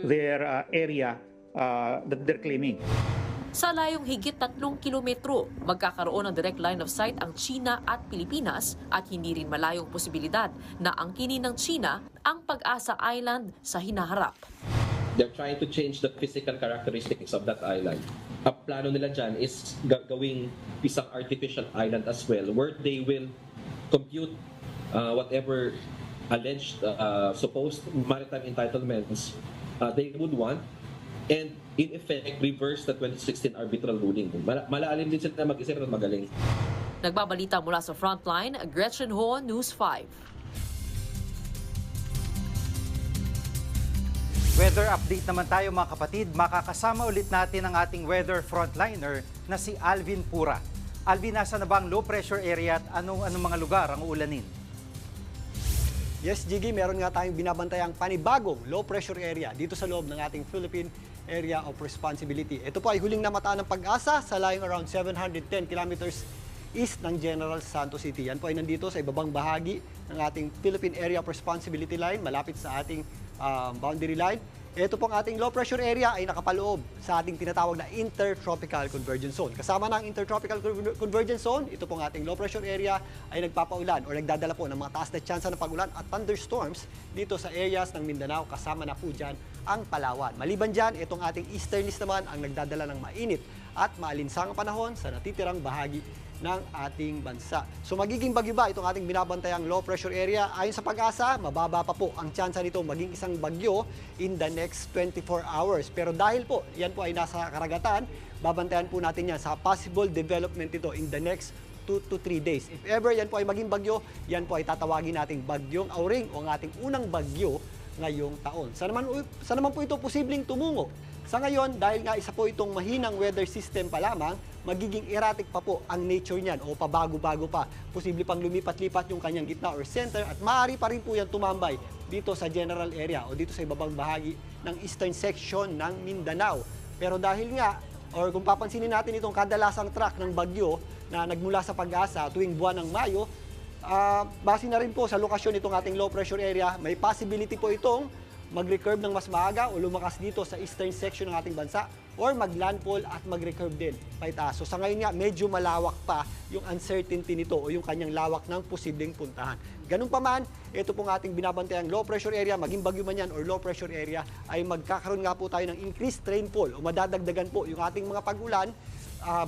their area that they're claiming. Sa layong higit 3 kilometro, magkakaroon ng direct line of sight ang China at Pilipinas at hindi rin malayong posibilidad na angkinin ng China ang Pag-asa Island sa hinaharap. They're trying to change the physical characteristics of that island. Ang plano nila dyan is gawing isang artificial island as well where they will compute whatever alleged supposed maritime entitlements they would want and in effect reverse the 2016 arbitral ruling. Malalim din sila mag-isip at magaling. Nagbabalita mula sa Frontline, Gretchen Ho, News 5. Weather update naman tayo mga kapatid. Makakasama ulit natin ang ating weather frontliner na si Alvin Pura. Alvin, nasa na ba ang low pressure area at anong mga lugar ang uulanin? Yes, Jiggy, meron nga tayong binabantayang panibagong low pressure area dito sa loob ng ating Philippine Area of Responsibility. Ito po ay huling namataan ng Pag-asa sa layong around 710 kilometers east ng General Santos City. Yan po ay nandito sa ibabang bahagi ng ating Philippine Area of Responsibility line, malapit sa ating boundary line. Ito pong ating low pressure area ay nakapaloob sa ating tinatawag na Intertropical Convergence Zone. Kasama ng Intertropical Convergence Zone, ito pong ating low pressure area ay nagpapaulan o nagdadala po ng mga taas na tsansa ng pagulan at thunderstorms dito sa areas ng Mindanao. Kasama na po dyan ang Palawan. Maliban dyan, itong ating easterlies naman ang nagdadala ng mainit at maalinsangang panahon sa natitirang bahagi ng ating bansa. So magiging bagyo ba itong ating binabantayang low pressure area? Ayon sa Pag-asa, mababa pa po ang tsansa nito maging isang bagyo in the next 24 hours. Pero dahil po, yan po ay nasa karagatan, babantayan po natin yan sa possible development ito in the next 2 to 3 days. If ever yan po ay maging bagyo, yan po ay tatawagin nating bagyong Auring o ang ating unang bagyo ngayong taon. Saan naman po ito posibleng tumungo? Sa ngayon, dahil nga isa po itong mahinang weather system pa lamang, magiging erratic pa po ang nature niyan o pabago-bago pa. Posible pang lumipat-lipat yung kanyang gitna or center at maaari pa rin po yan tumambay dito sa general area o dito sa ibabang bahagi ng eastern section ng Mindanao. Pero dahil nga, or kung papansinin natin itong kadalasang track ng bagyo na nagmula sa Pag-asa tuwing buwan ng Mayo, base na rin po sa lokasyon itong ating low pressure area, may possibility po itong mag-recurve ng mas maaga o lumakas dito sa eastern section ng ating bansa or mag-landfall at mag-recurve din paitaas. So sa ngayon nga, medyo malawak pa yung uncertainty nito o yung kanyang lawak ng posibleng puntahan. Ganun pa man, ito pong ating binabantayang low pressure area, maging bagyo man yan or low pressure area, ay magkakaroon nga po tayo ng increased rainfall o madadagdagan po yung ating mga pag-ulan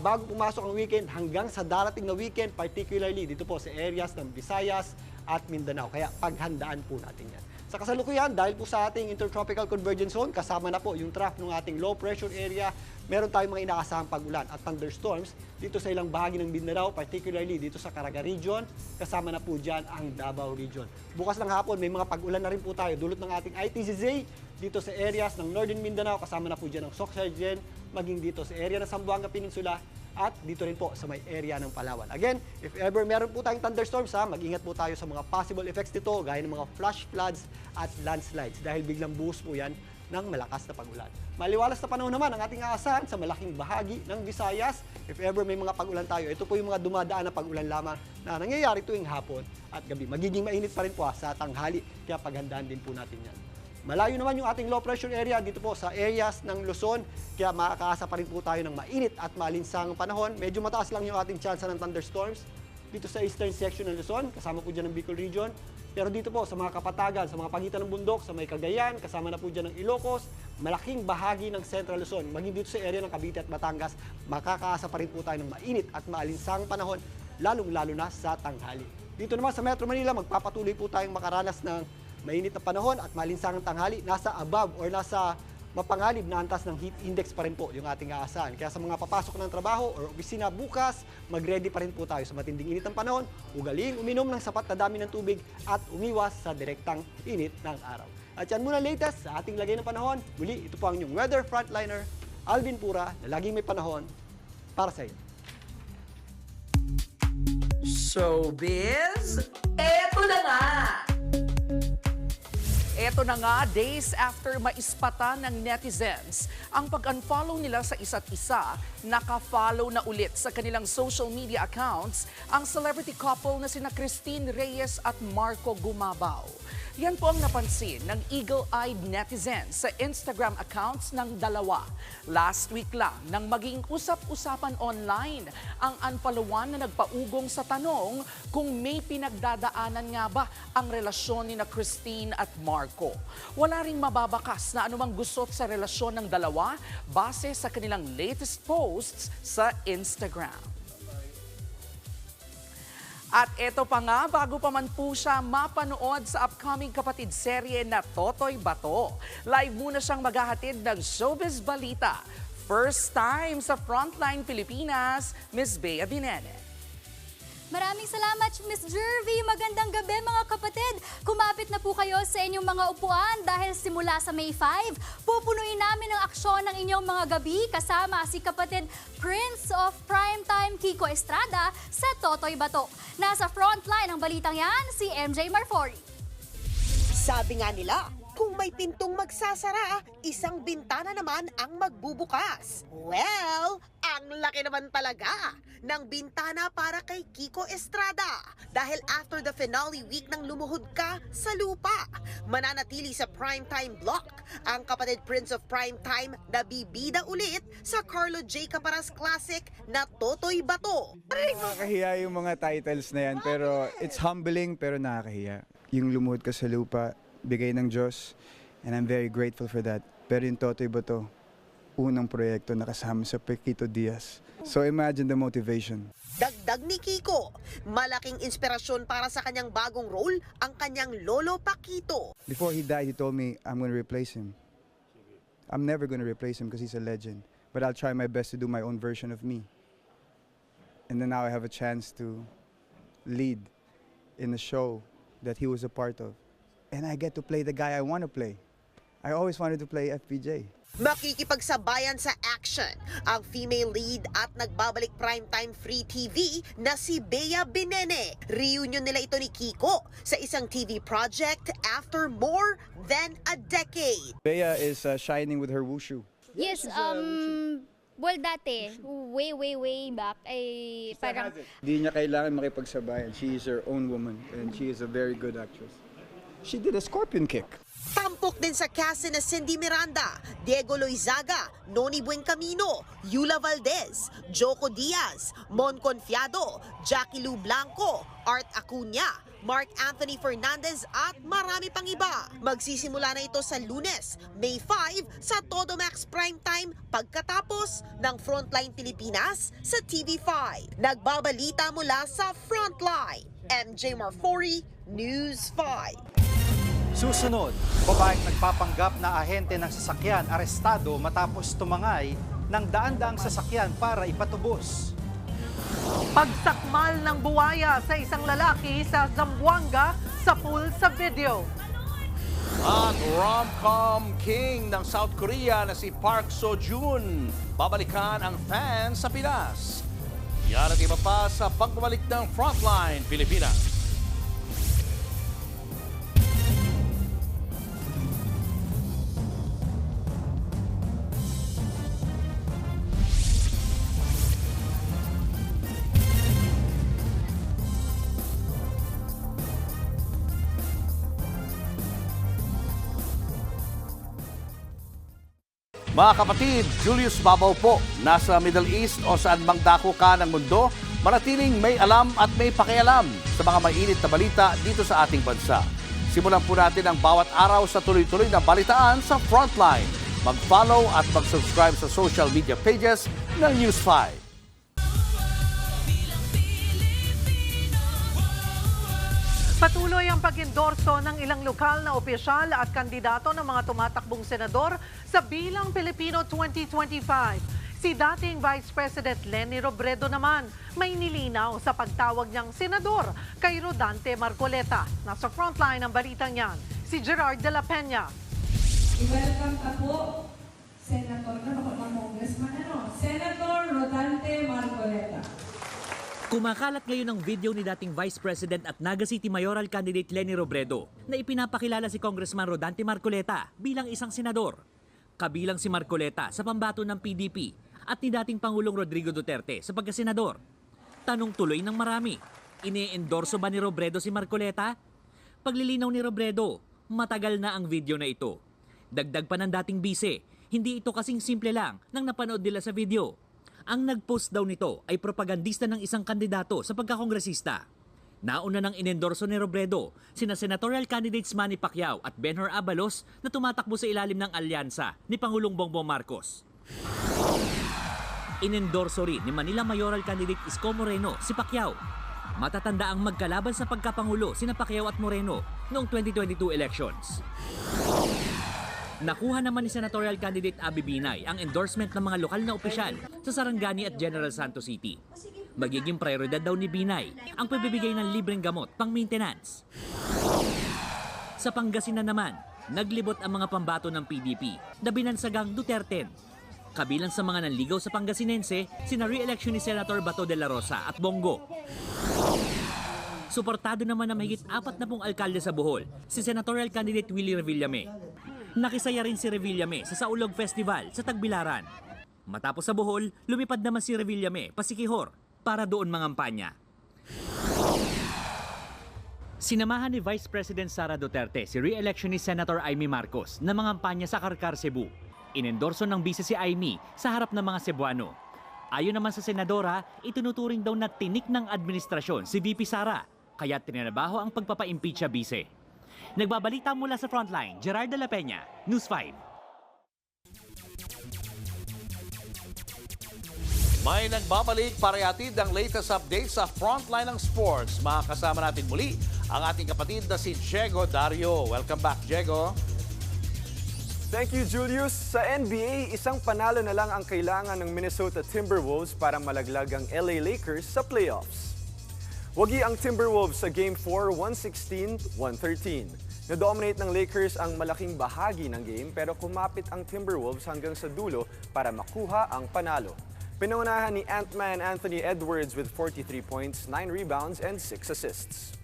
bago pumasok ang weekend hanggang sa darating na weekend, particularly dito po sa areas ng Visayas at Mindanao. Kaya paghandaan po natin yan. Sa kasalukuyan, dahil po sa ating Intertropical Convergence Zone, kasama na po yung trough ng ating low pressure area, meron tayong mga inaasahang pag-ulan at thunderstorms dito sa ilang bahagi ng Mindanao, particularly dito sa Caraga region, kasama na po dyan ang Davao region. Bukas ng hapon, may mga pag-ulan na rin po tayo dulot ng ating ITZZ dito sa areas ng Northern Mindanao, kasama na po dyan ang Soc-Sargen, maging dito sa area ng Zamboanga Peninsula, at dito rin po sa may area ng Palawan. Again, if ever meron po tayong thunderstorms, mag-ingat po tayo sa mga possible effects nito, gaya ng mga flash floods at landslides dahil biglang buhos po yan ng malakas na pag-ulan. Maliwalas na panahon naman ang ating aasahan sa malaking bahagi ng Visayas. If ever may mga pag-ulan tayo, ito po yung mga dumadaan na pag-ulan lamang na nangyayari tuwing hapon at gabi. Magiging mainit pa rin po sa tanghali, kaya paghandaan din po natin yan. Malayo naman yung ating low pressure area dito po sa areas ng Luzon, kaya makakaasa pa rin po tayo ng mainit at malinsangang panahon. Medyo mataas lang yung ating chance ng thunderstorms dito sa eastern section ng Luzon, kasama po dyan ng Bicol region. Pero dito po sa mga kapatagan, sa mga pagitan ng bundok, sa may Cagayan, kasama na po dyan ng Ilocos, malaking bahagi ng Central Luzon, maging dito sa area ng Cavite at Batangas, makakaasa pa rin po tayo ng mainit at malinsangang panahon, lalong-lalo na sa tanghali. Dito naman sa Metro Manila, magpapatuloy po tayong makaranas ng mainit na panahon at malinsangang tanghali, nasa above or nasa mapanganib na antas ng heat index pa rin po yung ating aasahan. Kaya sa mga papasok ng trabaho or opisina bukas, mag-ready pa rin po tayo sa matinding init ng panahon, ugaling uminom ng sapat na dami ng tubig at umiwas sa direktang init ng araw. At yan muna latest sa ating lagay ng panahon. Muli, ito po ang inyong weather frontliner, Alvin Pura, na laging may panahon para sa iyo. Showbiz, eto na nga! Eto na nga, days after maispatan ng netizens ang pag-unfollow nila sa isa't isa, naka-follow na ulit sa kanilang social media accounts ang celebrity couple na sina Christine Reyes at Marco Gumabaw. Yan po ang napansin ng eagle-eyed netizens sa Instagram accounts ng dalawa. Last week lang nang maging usap-usapan online ang unfollowan na nagpaugong sa tanong kung may pinagdadaanan nga ba ang relasyon ni na Christine at Marco. Wala ring mababakas na anumang gusot sa relasyon ng dalawa base sa kanilang latest posts sa Instagram. At eto pa nga, bago pa man po siya mapanood sa upcoming kapatid serye na Totoy Bato, live muna siyang maghahatid ng showbiz balita. First time sa Frontline Pilipinas, Miss Bea Binene. Maraming salamat, Miss Jervy. Magandang gabi mga kapatid. Kumapit na po kayo sa inyong mga upuan dahil simula sa May 5, pupunuin namin ang aksyon ng inyong mga gabi kasama si kapatid Prince of Primetime Kiko Estrada sa Totoy Bato. Nasa frontline ng balitang yan, si MJ Marfori. Sabi nga nila, kung may pintong magsasara, isang bintana naman ang magbubukas. Well, Ang laki naman talaga ng bintana para kay Kiko Estrada dahil after the finale week nang lumuhod ka sa lupa, mananatili sa primetime block ang kapatid Prince of Primetime na bibida ulit sa Carlo J. Caparas Classic na Totoy Bato. Nakakahiya yung mga titles na yan, pero it's humbling pero nakakahiya. Yung lumuhod ka sa lupa, bigay ng Diyos, and I'm very grateful for that. Pero yung Totoy Bato, unang proyekto na kasama sa Paquito Diaz. So imagine the motivation. Dagdag ni Kiko, malaking inspirasyon para sa kanyang bagong role ang kanyang lolo Paquito. Before he died, he told me, I'm going to replace him. I'm never going to replace him because he's a legend. But I'll try my best to do my own version of me. And then now I have a chance to lead in a show that he was a part of. And I get to play the guy I want to play. I always wanted to play FPJ. Makikipagsabayan sa action ang female lead at nagbabalik primetime free TV na si Bea Binene. Reunion nila ito ni Kiko sa isang TV project after more than a decade. Bea is shining with her wushu. Yes, well dati, way back, ay parang... Hindi niya kailangan makipagsabayan. She is her own woman and she is a very good actress. She did a scorpion kick. Tampok din sa cast na Cindy Miranda, Diego Loizaga, Noni Buencamino, Yula Valdez, Joko Diaz, Mon Confiado, Jackie Lou Blanco, Art Acuña, Mark Anthony Fernandez at marami pang iba. Magsisimula na ito sa Lunes, May 5 sa Todo Max Primetime pagkatapos ng Frontline Pilipinas sa TV5. Nagbabalita mula sa Frontline, MJ Marfori, News 5. Susunod, babaeng nagpapanggap na ahente ng sasakyan arestado matapos tumangay ng daan-daang sasakyan para ipatubos. Pagsakmal ng buwaya sa isang lalaki sa Zamboanga sa pool sa video. At rom-com king ng South Korea na si Park Seo-joon, babalikan ang fans sa Pinas. Yan at iba pa sa pagbabalik ng Frontline Pilipinas. Mga kapatid, Julius Babaw po, nasa Middle East o saan mang dako ka ng mundo, manatiling may alam at may pakialam sa mga mainit na balita dito sa ating bansa. Simulan po natin ang bawat araw sa tuloy-tuloy na balitaan sa Frontline. Mag-follow at mag-subscribe sa social media pages ng News 5. Patuloy ang pag-endorso ng ilang lokal na opisyal at kandidato ng mga tumatakbong senador sa Bilang Pilipino 2025. Si dating Vice President Leni Robredo naman may nilinaw sa pagtawag niyang senador kay Rodante Marcoleta. Nasa frontline ang balitang yan, si Gerard de la Peña. I-welcome ka po, Senator Rodante Marcoleta. Kumakalat ngayon ang video ni dating Vice President at Naga City Mayoral candidate Leni Robredo na ipinapakilala si Congressman Rodante Marcoleta bilang isang senador. Kabilang si Marcoleta sa pambato ng PDP at ni dating Pangulong Rodrigo Duterte sa pagkasenador. Tanong tuloy ng marami, ine-endorso ba ni Robredo si Marcoleta? Paglilinaw ni Robredo, matagal na ang video na ito. Dagdag pa ng dating bise, hindi ito kasing simple lang nang napanood nila sa video. Ang nag-post daw nito ay propagandista ng isang kandidato sa pagkakongresista. Nauna nang inendorso ni Robredo sina senatorial candidates Manny Pacquiao at Benhur Abalos na tumatakbo sa ilalim ng alyansa ni Pangulong Bongbong Marcos. Inendorso rin ni Manila Mayoral candidate Isko Moreno si Pacquiao. Matatanda ang magkalaban sa pagkapangulo sina Pacquiao at Moreno noong 2022 elections. Nakuha naman ni senatorial candidate Abby Binay ang endorsement ng mga lokal na opisyal sa Sarangani at General Santos City. Magiging prioridad daw ni Binay ang pagbibigay ng libreng gamot pang maintenance. Sa Pangasinan naman, naglibot ang mga pambato ng PDP na binansagang Duterte. Kabilang sa mga nanligaw sa Pangasinense, sina re-election ni Senator Bato de la Rosa at Bongo. Suportado naman ng mahigit 40 alkalde sa Bohol, si senatorial candidate Willie Revillame. Nakisaya rin si Revillame sa Saulog Festival sa Tagbilaran. Matapos sa Bohol, lumipad naman si Revillame, Pasikihor, para doon mangampanya. Sinamahan ni Vice President Sara Duterte si re-electionist Senator Amy Marcos na mangampanya sa Karkar, Cebu. Inendorso ng bise si Amy sa harap ng mga Cebuano. Ayon naman sa senadora, itinuturing daw na tinik ng administrasyon si VP Sara, kaya tinanabaho ang pagpapa-impeach sa bise. Nagbabalita mula sa Frontline, Gerard de la Peña, News 5. May nagbabalik para ihatid ang latest update sa Frontline ng Sports. Makakasama natin muli ang ating kapatid na si Diego Dario. Welcome back, Diego. Thank you, Julius. Sa NBA, isang panalo na lang ang kailangan ng Minnesota Timberwolves para malaglag ang LA Lakers sa playoffs. Wagi ang Timberwolves sa Game 4, 116-113. Na-dominate ng Lakers ang malaking bahagi ng game pero kumapit ang Timberwolves hanggang sa dulo para makuha ang panalo. Pinaunahan ni Ant-Man Anthony Edwards with 43 points, 9 rebounds, and 6 assists.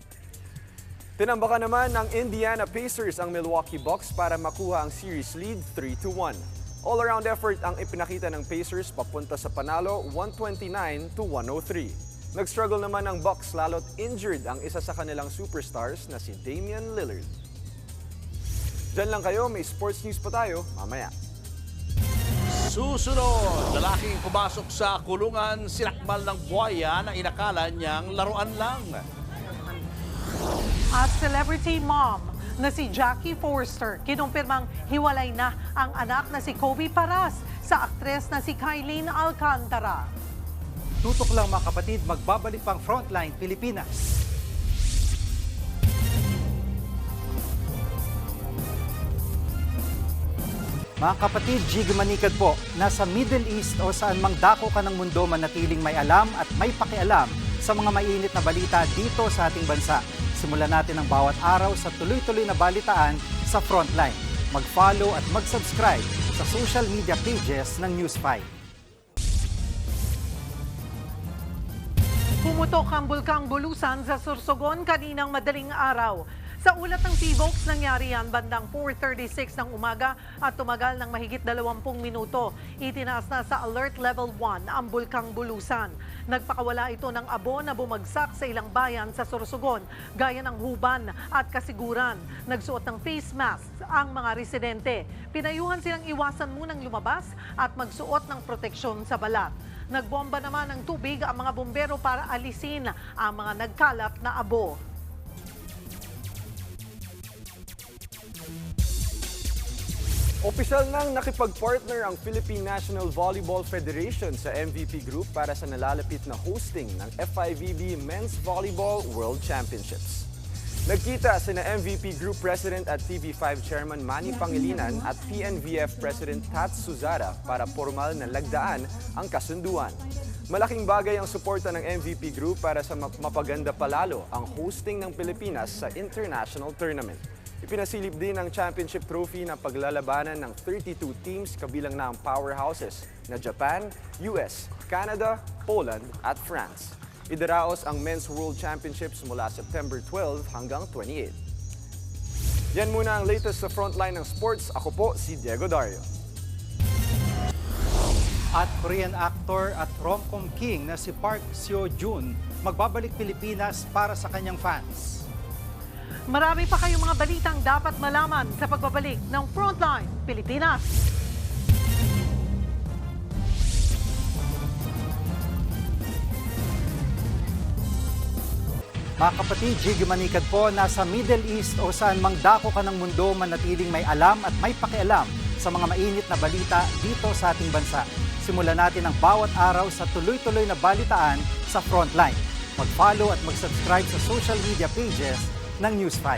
Tinambakan naman ng Indiana Pacers ang Milwaukee Bucks para makuha ang series lead 3-1. All-around effort ang ipinakita ng Pacers papunta sa panalo 129-103. Nag-struggle naman ang Bucks lalo't injured ang isa sa kanilang superstars na si Damian Lillard. Diyan lang kayo, may sports news pa tayo mamaya. Susunod, lalaking pumasok sa kulungan, sinakmal ng buhaya na inakala niyang laruan lang. At celebrity mom na si Jackie Forster, kinumpirmang hiwalay na ang anak na si Kobe Paras sa aktres na si Kylene Alcantara. Tutok lang mga kapatid, magbabalik pang Frontline Pilipinas. Mga kapatid, Jig Manikad po, nasa Middle East o saan mang dako ka ng mundo manatiling may alam at may pakialam sa mga mainit na balita dito sa ating bansa. Simulan natin ang bawat araw sa tuloy-tuloy na balitaan sa Frontline. Mag-follow at mag-subscribe sa social media pages ng News 5. Pumutok ang Bulkang Bulusan sa Sorsogon kaninang madaling araw. Sa ulat ng PVOX, nangyari yan bandang 4:36 ng umaga at tumagal ng mahigit 20 minuto. Itinaas na sa Alert Level 1 ang Bulkang Bulusan. Nagpakawala ito ng abo na bumagsak sa ilang bayan sa Sorsogon, gaya ng Huban at Kasiguran. Nagsuot ng face masks ang mga residente. Pinayuhan silang iwasan munang lumabas at magsuot ng proteksyon sa balat. Nagbomba naman ng tubig ang mga bumbero para alisin ang mga nagkalat na abo. Opisyal nang nakipag-partner ang Philippine National Volleyball Federation sa MVP Group para sa nalalapit na hosting ng FIVB Men's Volleyball World Championships. Nagkita sina MVP Group President at TV5 Chairman Manny Pangilinan at PNVF President Tats Suzara para formal na lagdaan ang kasunduan. Malaking bagay ang suporta ng MVP Group para sa mapaganda palalo ang hosting ng Pilipinas sa international tournament. Ipinasilip din ang championship trophy na paglalabanan ng 32 teams kabilang na ang powerhouses na Japan, US, Canada, Poland at France. Idaraos ang Men's World Championships mula September 12 hanggang 28. Yan muna ang latest sa Frontline ng Sports. Ako po si Diego Dario. At Korean actor at rom-com king na si Park Seo-joon magbabalik Pilipinas para sa kanyang fans. Marami pa kayong mga balitang dapat malaman sa pagbabalik ng Frontline Pilipinas. Mga kapatid, Jig Manikad po, nasa Middle East o saan mang dako ka ng mundo manatiling may alam at may pakialam sa mga mainit na balita dito sa ating bansa. Simulan natin ang bawat araw sa tuloy-tuloy na balitaan sa Frontline. Mag-follow at mag-subscribe sa social media pages ng News 5.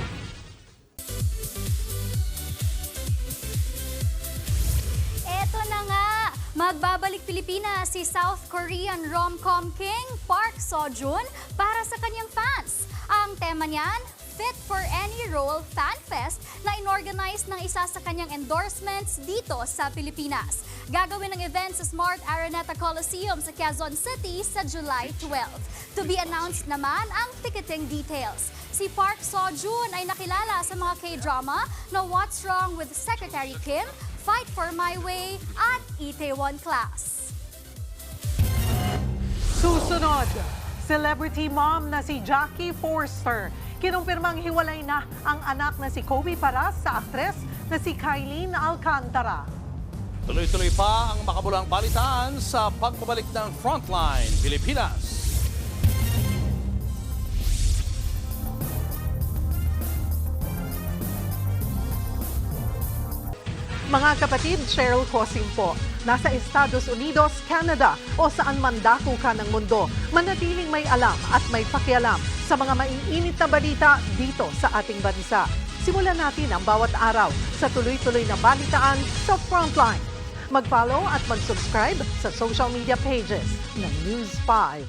Eto na nga, magbabalik Pilipinas si South Korean rom-com king Park Seo-joon para sa kanyang fans. Ang tema niyan, Fit for Any Role Fan Fest na inorganize ng isa sa kanyang endorsements dito sa Pilipinas. Gagawin ng event sa Smart Araneta Coliseum sa Quezon City sa July 12. To be announced naman ang ticketing details. Si Park Seo-joon ay nakilala sa mga K-drama na What's Wrong with Secretary Kim, Fight for My Way at Itaewon Class. Susunod, celebrity mom na si Jackie Forster. Kinumpirmang hiwalay na ang anak na si Kobe Paras sa aktres na si Kylene Alcantara. Tuloy-tuloy pa ang makabulang balitaan sa pagbabalik ng Frontline Pilipinas. Mga kapatid, Cheryl Cosim po. Nasa Estados Unidos, Canada o saan man dako ka ng mundo, manatiling may alam at may pakialam sa mga maiinit na balita dito sa ating bansa. Simulan natin ang bawat araw sa tuloy-tuloy na balitaan sa Frontline. Mag-follow at mag-subscribe sa social media pages ng News 5.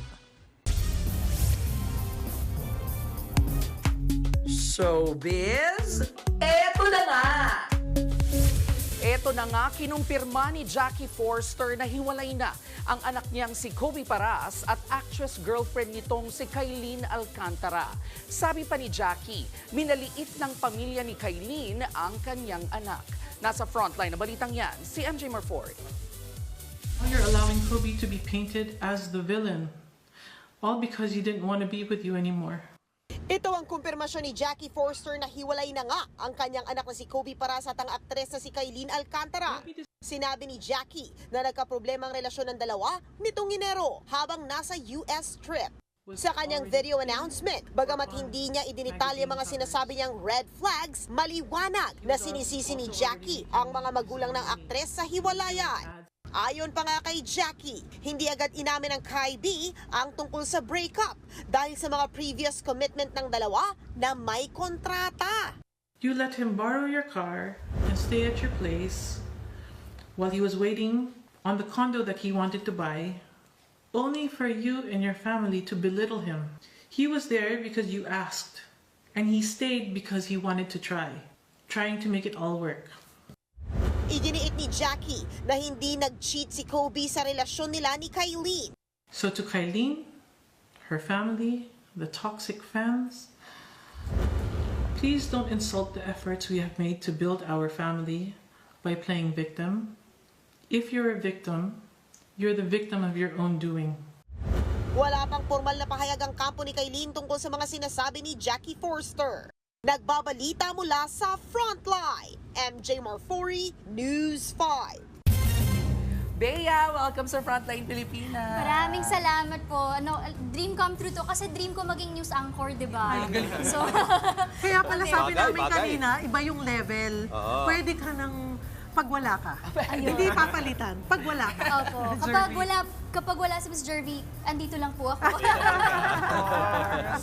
Showbiz, eto na nga! Eto na nga, kinumpirma ni Jackie Forster na hiwalay na ang anak niyang si Kobe Paras at actress girlfriend nitong si Kylene Alcantara. Sabi pa ni Jackie, minaliit ng pamilya ni Kylene ang kanyang anak. Nasa frontline na balitang yan, si MJ Marford. You're allowing Kobe to be painted as the villain, all because he didn't want to be with you anymore. Ito ang kumpirmasyon ni Jackie Forster na hiwalay na nga ang kanyang anak na si Kobe Paras at ang aktres na si Kylene Alcantara. Sinabi ni Jackie na nagkaproblema ang relasyon ng dalawa nitong Enero habang nasa US trip. Sa kanyang video announcement, bagamat hindi niya idinitalya mga sinasabi niyang red flags, maliwanag na sinisisi ni Jackie ang mga magulang ng aktres sa hiwalayan. Ayon pa nga kay Jackie, hindi agad inamin ng Kylie ang tungkol sa breakup dahil sa mga previous commitment ng dalawa na may kontrata. You let him borrow your car and stay at your place while he was waiting on the condo that he wanted to buy, only for you and your family to belittle him. He was there because you asked, and he stayed because he wanted to trying to make it all work. Iginiit ni Jackie na hindi nag-cheat si Kobe sa relasyon nila ni Kylene. So to Kylene, her family, the toxic fans, please don't insult the efforts we have made to build our family by playing victim. If you're a victim, you're the victim of your own doing. Wala pang formal na pahayag ang kampo ni Kylene tungkol sa mga sinasabi ni Jackie Forster. Nagbabalita mula sa Frontline, MJ Marfori, News 5. Bea, welcome sa Frontline Pilipinas. Maraming salamat po. Dream come true to kasi dream ko maging news anchor, di ba? So, Kaya pala sabi Bagay, namin bagay. kanina, iba yung level. Oo. Pwede ka nang pag wala ka. Hindi papalitan. Pag wala ka. opo. Jervy. Kapag wala si Ms. Jervy, andito lang po ako.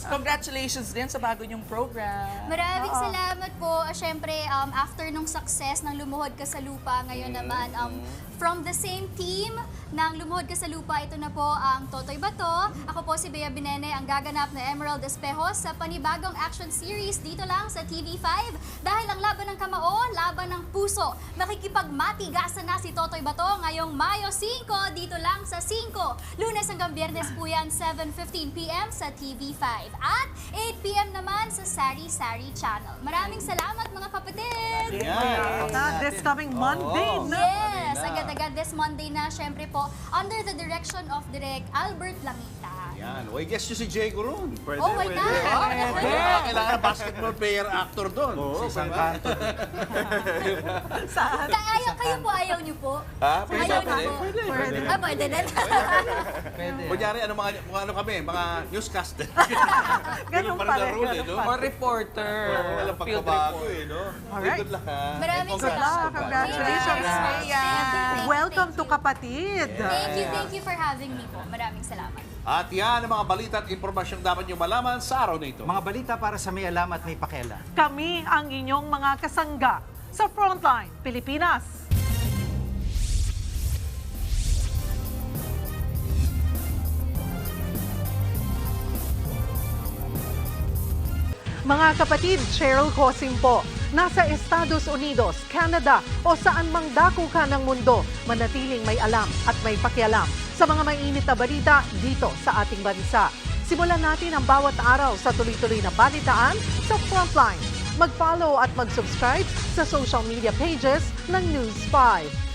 Congratulations din sa bago niyong program. Maraming salamat po. Siyempre, after nung success ng Lumuhod Ka sa Lupa, ngayon naman, from the same team ng Lumuhod Ka sa Lupa, ito na po ang Totoy Bato. Ako po si Bea Binene, ang gaganap na Emerald Espejos sa panibagong action series dito lang sa TV5. Dahil ang laban ng kamao, laban ng puso. Makikipagmatigasan na si Totoy Bato ngayong Mayo 5 dito lang sa 5. Lunes hanggang Biyernes po yan, 7:15 p.m. sa TV5. At 8 p.m. naman sa Sari Sari Channel. Maraming salamat mga kapatid! This coming Monday na. Yes! Agad-agad this Monday na, syempre po, under the direction of Direk Albert Langita. Yan. Uy, guess nyo si Jay Gurun. Pwede, Oh my God! Kailangan basketball player actor doon. Si Sangkanto. Kayo po, ayaw niyo po? Ha? Ayaw niyo po? Pwede. Pwede din. Kunyari, ano kami, mga newscaster. Ganun pa pa rin rin. rule, no? Or reporter. Walang Field pagkabago, report. no? Alright. Good luck, ha? Maraming Good luck. Congratulations. Welcome to Kapatid. Thank you for having me po. Maraming salamat. At yan ang mga balita at impormasyong dapat nyo malaman sa araw na ito. Mga balita para sa may alam at may pakialam. Kami ang inyong mga kasangga sa Frontline Pilipinas. Mga kapatid, Cheryl Cosim po. Nasa Estados Unidos, Canada o saan mang dako ka ng mundo, manatiling may alam at may pakialam sa mga mainit na balita dito sa ating bansa. Simulan natin ang bawat araw sa tuloy-tuloy na balitaan sa Frontline. Mag-follow at mag-subscribe sa social media pages ng News 5.